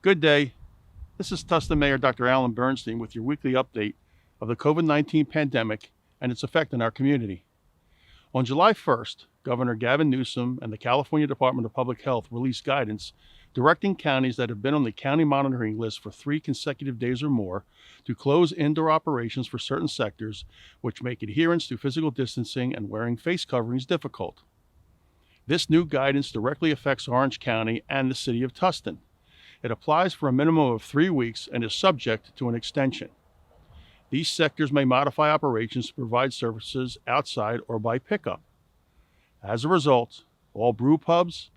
Good day. This is Tustin Mayor Dr. Allan Bernstein with your weekly update of the COVID-19 pandemic and its effect on our community. On July 1st, Governor Gavin Newsom and the California Department of Public Health released guidance directing counties that have been on the county monitoring list for 3 consecutive days or more to close indoor operations for certain sectors, which make adherence to physical distancing and wearing face coverings difficult. This new guidance directly affects Orange County and the city of Tustin. It applies for a minimum of 3 weeks and is subject to an extension. These sectors may modify operations to provide services outside or by pickup. As a result, all brew pubs,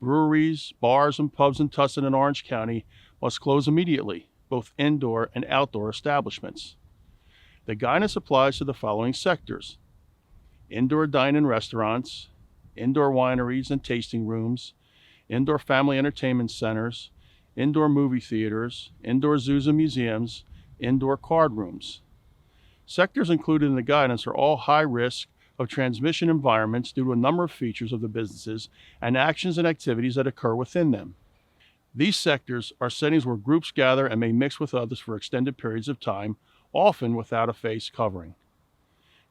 breweries, bars, and pubs in Tustin and Orange County must close immediately, both indoor and outdoor establishments. The guidance applies to the following sectors: indoor dine-in restaurants, indoor wineries and tasting rooms, indoor family entertainment centers, indoor movie theaters, indoor zoos and museums, indoor card rooms. Sectors included in the guidance are all high risk of transmission environments due to a number of features of the businesses and actions and activities that occur within them. These sectors are settings where groups gather and may mix with others for extended periods of time, often without a face covering.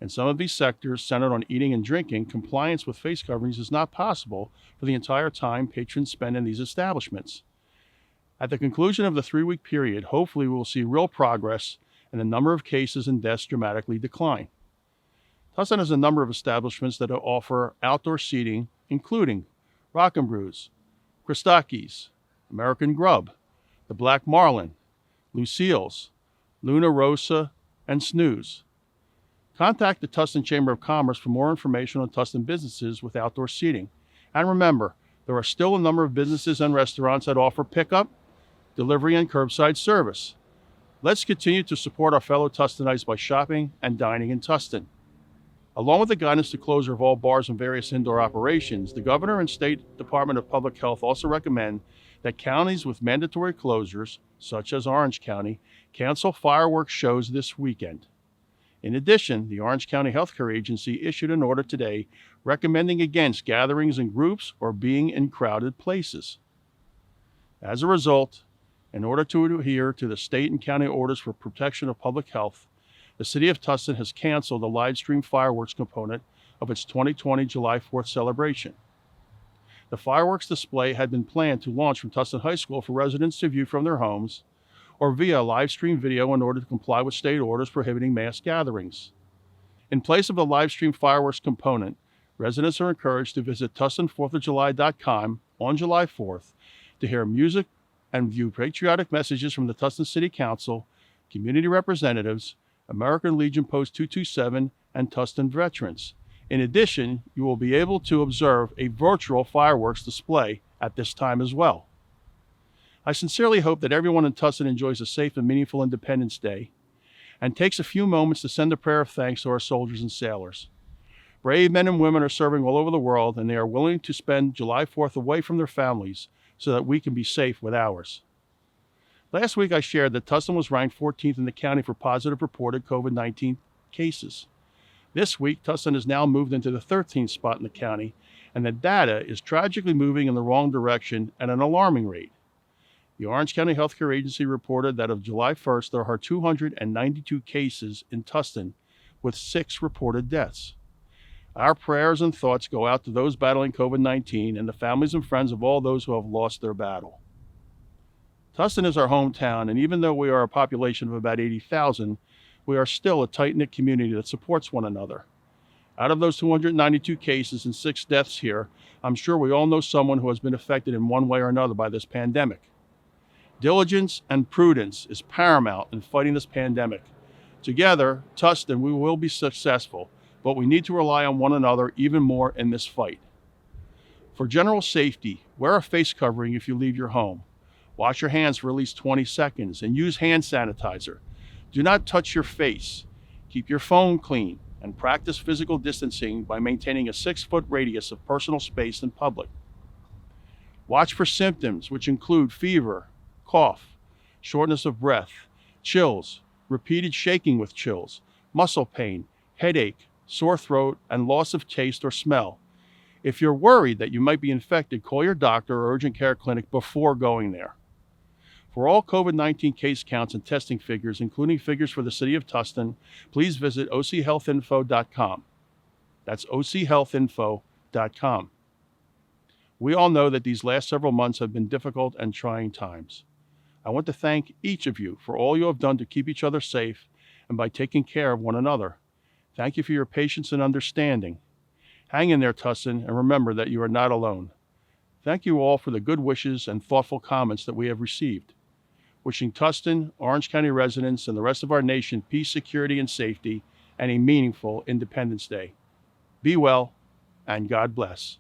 In some of these sectors centered on eating and drinking, compliance with face coverings is not possible for the entire time patrons spend in these establishments. At the conclusion of the 3-week period, hopefully we will see real progress and the number of cases and deaths dramatically decline. Tustin has a number of establishments that offer outdoor seating, including Rock and Brews, Christakis, American Grub, the Black Marlin, Lucille's, Luna Rosa, and Snooze. Contact the Tustin Chamber of Commerce for more information on Tustin businesses with outdoor seating. And remember, there are still a number of businesses and restaurants that offer pickup, delivery, and curbside service. Let's continue to support our fellow Tustinites by shopping and dining in Tustin. Along with the guidance to closure of all bars and various indoor operations, the Governor and State Department of Public Health also recommend that counties with mandatory closures, such as Orange County, cancel fireworks shows this weekend. In addition, the Orange County Healthcare Agency issued an order today recommending against gatherings in groups or being in crowded places. As a result, in order to adhere to the state and county orders for protection of public health, the City of Tustin has canceled the live stream fireworks component of its 2020 July 4th celebration. The fireworks display had been planned to launch from Tustin High School for residents to view from their homes or via live stream video in order to comply with state orders prohibiting mass gatherings. In place of the live stream fireworks component, residents are encouraged to visit TustinFourthofJuly.com on July 4th to hear music and view patriotic messages from the Tustin City Council, community representatives, American Legion Post 227, and Tustin veterans. In addition, you will be able to observe a virtual fireworks display at this time as well. I sincerely hope that everyone in Tustin enjoys a safe and meaningful Independence Day and takes a few moments to send a prayer of thanks to our soldiers and sailors. Brave men and women are serving all over the world, and they are willing to spend July 4th away from their families so that we can be safe with ours. Last week I shared that Tustin was ranked 14th in the county for positive reported COVID-19 cases. This week, Tustin has now moved into the 13th spot in the county, and the data is tragically moving in the wrong direction at an alarming rate. The Orange County Healthcare Agency reported that of July 1st, there are 292 cases in Tustin, with 6 reported deaths. Our prayers and thoughts go out to those battling COVID-19 and the families and friends of all those who have lost their battle. Tustin is our hometown, and even though we are a population of about 80,000, we are still a tight-knit community that supports one another. Out of those 292 cases and 6 deaths here, I'm sure we all know someone who has been affected in one way or another by this pandemic. Diligence and prudence is paramount in fighting this pandemic. Together, Tustin, we will be successful, but we need to rely on one another even more in this fight. For general safety, wear a face covering if you leave your home. Wash your hands for at least 20 seconds and use hand sanitizer. Do not touch your face. Keep your phone clean and practice physical distancing by maintaining a 6-foot radius of personal space in public. Watch for symptoms, which include fever, cough, shortness of breath, chills, repeated shaking with chills, muscle pain, headache, sore throat, and loss of taste or smell. If you're worried that you might be infected, call your doctor or urgent care clinic before going there. For all COVID-19 case counts and testing figures, including figures for the city of Tustin, please visit ochealthinfo.com. That's ochealthinfo.com. We all know that these last several months have been difficult and trying times. I want to thank each of you for all you have done to keep each other safe and by taking care of one another. Thank you for your patience and understanding. Hang in there, Tustin, and remember that you are not alone. Thank you all for the good wishes and thoughtful comments that we have received. Wishing Tustin, Orange County residents, and the rest of our nation peace, security, and safety, and a meaningful Independence Day. Be well, and God bless.